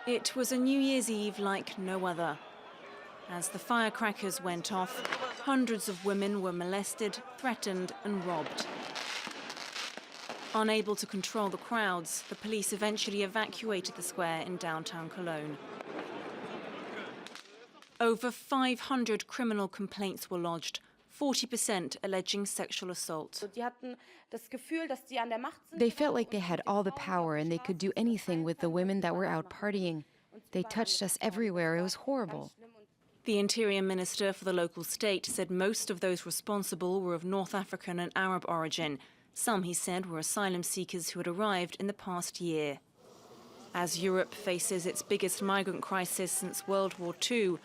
It was a New Year's Eve like no other. As the firecrackers went off, hundreds of women were molested, threatened and robbed. Unable to control the crowds, the police eventually evacuated the square in downtown Cologne. Over 500 criminal complaints were lodged, 40% alleging sexual assault. They felt like they had all the power and they could do anything with the women that were out partying. They touched us everywhere. It was horrible. The Interior Minister for the local state said most of those responsible were of North African and Arab origin. Some, he said, were asylum seekers who had arrived in the past year. As Europe faces its biggest migrant crisis since World War II,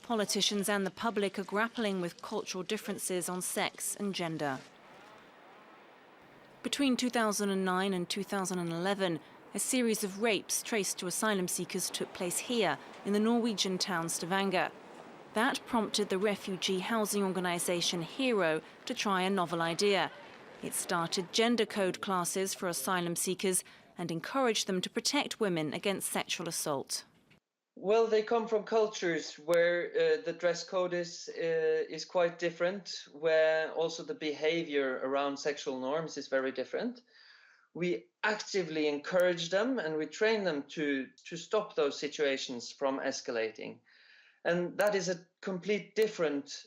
politicians and the public are grappling with cultural differences on sex and gender. Between 2009 and 2011, a series of rapes traced to asylum seekers took place here in the Norwegian town Stavanger. That prompted the refugee housing organisation HERO to try a novel idea. It started gender code classes for asylum seekers and encouraged them to protect women against sexual assault. Well, they come from cultures where the dress code is quite different, where also the behavior around sexual norms is very different. We actively encourage them and we train them to stop those situations from escalating. And that is a complete different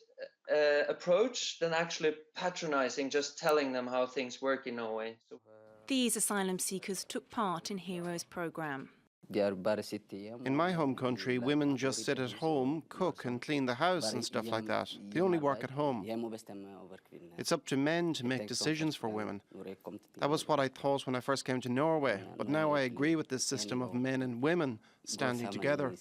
approach than actually patronizing, just telling them how things work in Norway. These asylum seekers took part in HERO's programme. In my home country, women just sit at home, cook and clean the house and stuff like that. They only work at home. It's up to men to make decisions for women. That was what I thought when I first came to Norway, but now I agree with this system of men and women standing together.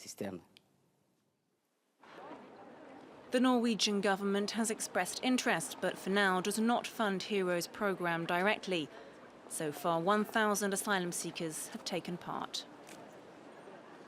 The Norwegian government has expressed interest, but for now does not fund HERO's programme directly. So far, 1,000 asylum seekers have taken part.